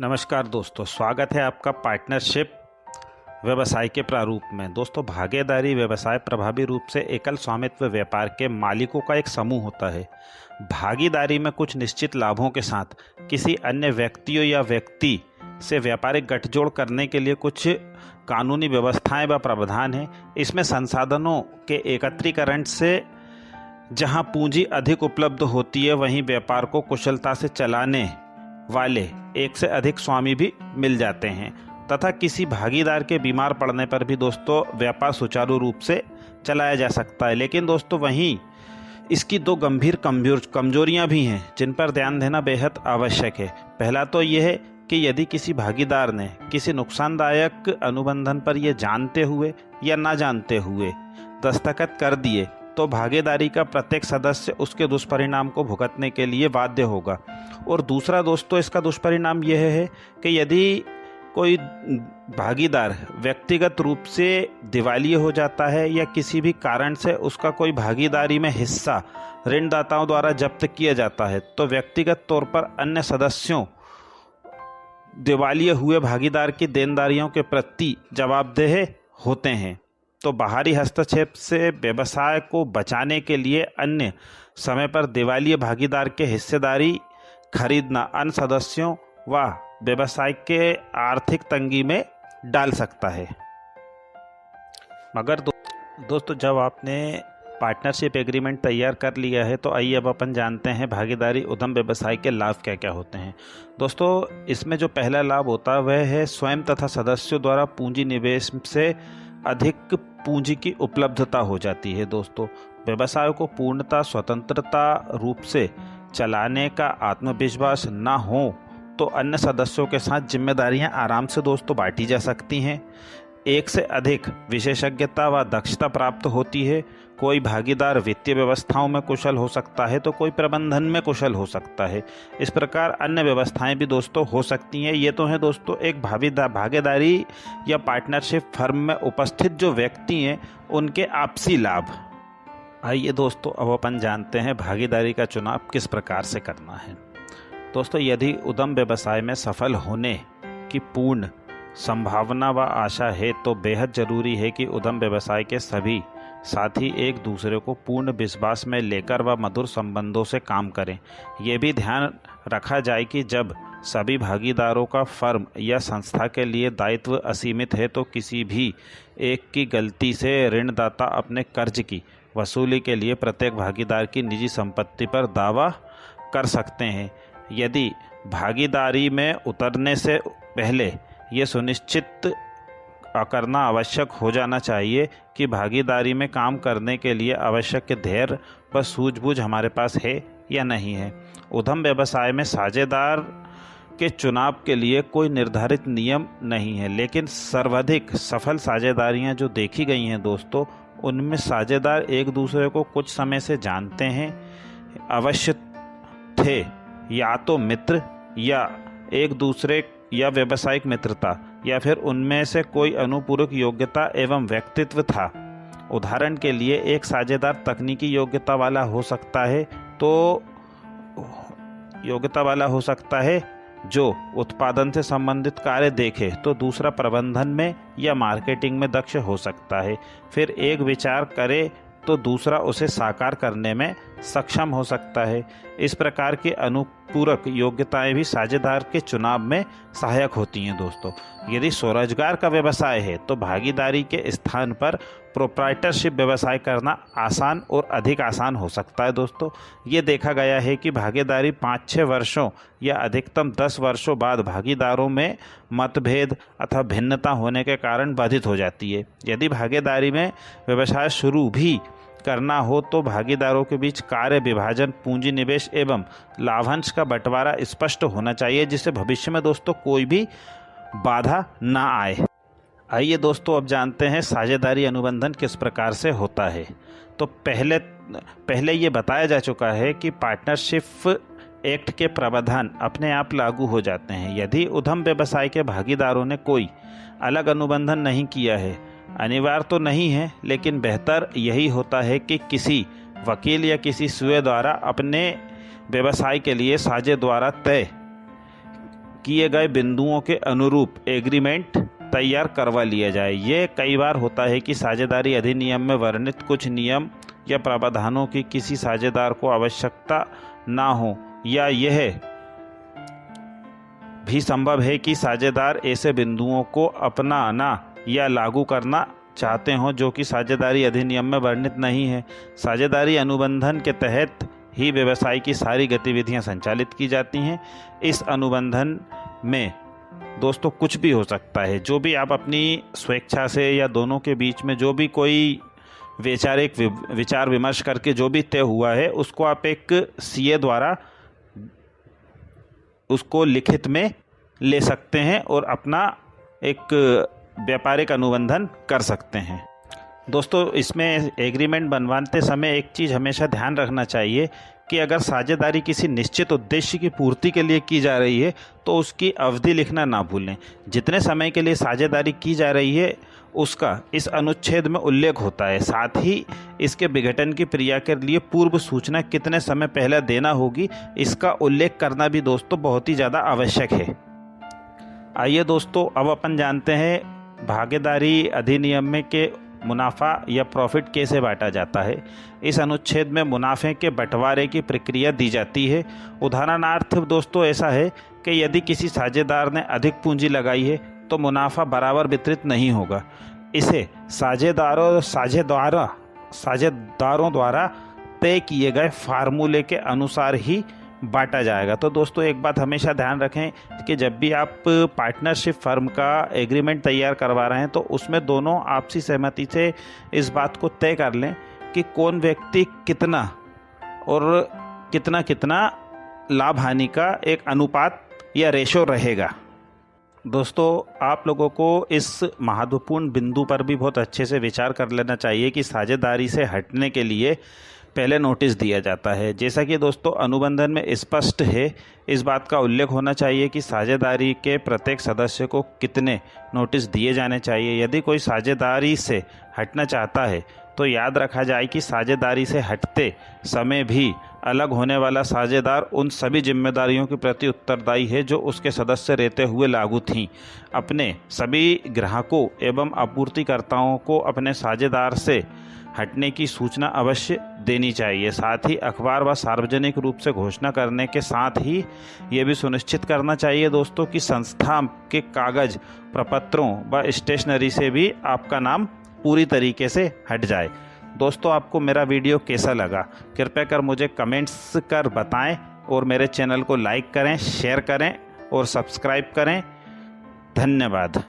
नमस्कार दोस्तों, स्वागत है आपका पार्टनरशिप व्यवसाय के प्रारूप में। दोस्तों, भागीदारी व्यवसाय प्रभावी रूप से एकल स्वामित्व व्यापार के मालिकों का एक समूह होता है। भागीदारी में कुछ निश्चित लाभों के साथ किसी अन्य व्यक्तियों या व्यक्ति से व्यापारिक गठजोड़ करने के लिए कुछ कानूनी व्यवस्थाएं व प्रावधान हैं। इसमें संसाधनों के एकत्रीकरण से जहां पूंजी अधिक उपलब्ध होती है, वहीं व्यापार को कुशलता से चलाने वाले एक से अधिक स्वामी भी मिल जाते हैं तथा किसी भागीदार के बीमार पड़ने पर भी दोस्तों व्यापार सुचारू रूप से चलाया जा सकता है। लेकिन दोस्तों, वहीं इसकी दो गंभीर कमजोरियां भी हैं जिन पर ध्यान देना बेहद आवश्यक है। पहला तो यह है कि यदि किसी भागीदार ने किसी नुकसानदायक अनुबंधन पर यह जानते हुए या ना जानते हुए दस्तखत कर दिए तो भागीदारी का प्रत्येक सदस्य उसके दुष्परिणाम को भुगतने के लिए बाध्य होगा। और दूसरा दोस्तों, इसका दुष्परिणाम यह है कि यदि कोई भागीदार व्यक्तिगत रूप से दिवालिया हो जाता है या किसी भी कारण से उसका कोई भागीदारी में हिस्सा ऋणदाताओं द्वारा जब्त किया जाता है, तो व्यक्तिगत तौर पर अन्य सदस्यों दिवालिया हुए भागीदार की देनदारियों के प्रति जवाबदेह होते हैं। तो बाहरी हस्तक्षेप से व्यवसाय को बचाने के लिए अन्य समय पर दिवालिया भागीदार के हिस्सेदारी खरीदना अन्य सदस्यों व व्यवसाय के आर्थिक तंगी में डाल सकता है। मगर दोस्तों, जब आपने पार्टनरशिप एग्रीमेंट तैयार कर लिया है तो आइए अब अपन जानते हैं भागीदारी उद्यम व्यवसाय के लाभ क्या क्या होते हैं। दोस्तों, इसमें जो पहला लाभ होता है वह है स्वयं तथा सदस्यों द्वारा पूंजी निवेश से अधिक पूंजी की उपलब्धता हो जाती है। दोस्तों, व्यवसाय को पूर्णतः स्वतंत्रता रूप से चलाने का आत्मविश्वास ना हो तो अन्य सदस्यों के साथ जिम्मेदारियां आराम से दोस्तों बांटी जा सकती हैं। एक से अधिक विशेषज्ञता व दक्षता प्राप्त होती है। कोई भागीदार वित्तीय व्यवस्थाओं में कुशल हो सकता है तो कोई प्रबंधन में कुशल हो सकता है। इस प्रकार अन्य व्यवस्थाएं भी दोस्तों हो सकती हैं। ये तो है दोस्तों एक भागीदारी या पार्टनरशिप फर्म में उपस्थित जो व्यक्ति हैं उनके आपसी लाभ। आइए दोस्तों, अब अपन जानते हैं भागीदारी का चुनाव किस प्रकार से करना है। दोस्तों, यदि उद्यम व्यवसाय में सफल होने की पूर्ण संभावना व आशा है तो बेहद जरूरी है कि उद्यम व्यवसाय के सभी साथी एक दूसरे को पूर्ण विश्वास में लेकर व मधुर संबंधों से काम करें। ये भी ध्यान रखा जाए कि जब सभी भागीदारों का फर्म या संस्था के लिए दायित्व असीमित है तो किसी भी एक की गलती से ऋणदाता अपने कर्ज की वसूली के लिए प्रत्येक भागीदार की निजी संपत्ति पर दावा कर सकते हैं। यदि भागीदारी में उतरने से पहले ये सुनिश्चित करना आवश्यक हो जाना चाहिए कि भागीदारी में काम करने के लिए आवश्यक धैर्य व सूझबूझ हमारे पास है या नहीं है। उद्यम व्यवसाय में साझेदार के चुनाव के लिए कोई निर्धारित नियम नहीं है, लेकिन सर्वाधिक सफल साझेदारियां जो देखी गई हैं दोस्तों, उनमें साझेदार एक दूसरे को कुछ समय से जानते हैं, अवश्य थे या तो मित्र या एक दूसरे या व्यावसायिक मित्रता या फिर उनमें से कोई अनुपूरक योग्यता एवं व्यक्तित्व था। उदाहरण के लिए एक साझेदार तकनीकी योग्यता वाला हो सकता है जो उत्पादन से संबंधित कार्य देखे, तो दूसरा प्रबंधन में या मार्केटिंग में दक्ष हो सकता है। फिर एक विचार करे तो दूसरा उसे साकार करने में सक्षम हो सकता है। इस प्रकार की अनुपूरक योग्यताएं भी साझेदार के चुनाव में सहायक होती हैं। दोस्तों, यदि स्वरोजगार का व्यवसाय है तो भागीदारी के स्थान पर प्रोप्राइटरशिप व्यवसाय करना आसान और अधिक आसान हो सकता है। दोस्तों, ये देखा गया है कि भागीदारी 5-6 वर्षों या अधिकतम 10 वर्षों बाद भागीदारों में मतभेद अथवा भिन्नता होने के कारण बाधित हो जाती है। यदि भागीदारी में व्यवसाय शुरू भी करना हो तो भागीदारों के बीच कार्य विभाजन, पूंजी निवेश एवं लाभांश का बंटवारा स्पष्ट होना चाहिए, जिससे भविष्य में दोस्तों कोई भी बाधा ना आए। आइए दोस्तों, अब जानते हैं साझेदारी अनुबंधन किस प्रकार से होता है। तो पहले ये बताया जा चुका है कि पार्टनरशिप एक्ट के प्रावधान अपने आप लागू हो जाते हैं। यदि उद्यम व्यवसाय के भागीदारों ने कोई अलग अनुबंधन नहीं किया है, अनिवार्य तो नहीं है, लेकिन बेहतर यही होता है कि किसी वकील या किसी सूय द्वारा अपने व्यवसाय के लिए साझे द्वारा तय किए गए बिंदुओं के अनुरूप एग्रीमेंट तैयार करवा लिया जाए। ये कई बार होता है कि साझेदारी अधिनियम में वर्णित कुछ नियम या प्रावधानों की किसी साझेदार को आवश्यकता ना हो, या यह भी संभव है कि साझेदार ऐसे बिंदुओं को अपनाना या लागू करना चाहते हों जो कि साझेदारी अधिनियम में वर्णित नहीं है। साझेदारी अनुबंधन के तहत ही व्यवसाय की सारी गतिविधियां संचालित की जाती हैं। इस अनुबंधन में दोस्तों कुछ भी हो सकता है, जो भी आप अपनी स्वेच्छा से या दोनों के बीच में जो भी कोई वैचारिक विचार विमर्श करके जो भी तय हुआ है, उसको आप एक सीए द्वारा उसको लिखित में ले सकते हैं और अपना एक व्यापारिक अनुबंधन कर सकते हैं। दोस्तों, इसमें एग्रीमेंट बनवाते समय एक चीज़ हमेशा ध्यान रखना चाहिए कि अगर साझेदारी किसी निश्चित उद्देश्य की पूर्ति के लिए की जा रही है तो उसकी अवधि लिखना ना भूलें। जितने समय के लिए साझेदारी की जा रही है उसका इस अनुच्छेद में उल्लेख होता है। साथ ही इसके विघटन की क्रिया के लिए पूर्व सूचना कितने समय पहले देना होगी, इसका उल्लेख करना भी दोस्तों बहुत ही ज़्यादा आवश्यक है। आइए दोस्तों, अब अपन जानते हैं भागीदारी अधिनियम में के मुनाफा या प्रॉफिट कैसे बांटा जाता है। इस अनुच्छेद में मुनाफे के बंटवारे की प्रक्रिया दी जाती है। उदाहरणार्थ दोस्तों ऐसा है कि यदि किसी साझेदार ने अधिक पूंजी लगाई है तो मुनाफा बराबर वितरित नहीं होगा। इसे साझेदारों द्वारा तय किए गए फार्मूले के अनुसार ही बांटा जाएगा। तो दोस्तों एक बात हमेशा ध्यान रखें कि जब भी आप पार्टनरशिप फर्म का एग्रीमेंट तैयार करवा रहे हैं तो उसमें दोनों आपसी सहमति से इस बात को तय कर लें कि कौन व्यक्ति कितना और कितना लाभ हानि का एक अनुपात या रेशो रहेगा। दोस्तों, आप लोगों को इस महत्वपूर्ण बिंदु पर भी बहुत अच्छे से विचार कर लेना चाहिए कि साझेदारी से हटने के लिए पहले नोटिस दिया जाता है। जैसा कि दोस्तों अनुबंधन में स्पष्ट है, इस बात का उल्लेख होना चाहिए कि साझेदारी के प्रत्येक सदस्य को कितने नोटिस दिए जाने चाहिए। यदि कोई साझेदारी से हटना चाहता है तो याद रखा जाए कि साझेदारी से हटते समय भी अलग होने वाला साझेदार उन सभी जिम्मेदारियों के प्रति उत्तरदायी है जो उसके सदस्य रहते हुए लागू थीं। अपने सभी ग्राहकों एवं आपूर्तिकर्ताओं को अपने साझेदार से हटने की सूचना अवश्य देनी चाहिए। साथ ही अखबार व सार्वजनिक रूप से घोषणा करने के साथ ही ये भी सुनिश्चित करना चाहिए दोस्तों कि संस्था के कागज प्रपत्रों व स्टेशनरी से भी आपका नाम पूरी तरीके से हट जाए। दोस्तों, आपको मेरा वीडियो कैसा लगा कृपया कर मुझे कमेंट्स कर बताएं और मेरे चैनल को लाइक करें, शेयर करें और सब्सक्राइब करें। धन्यवाद।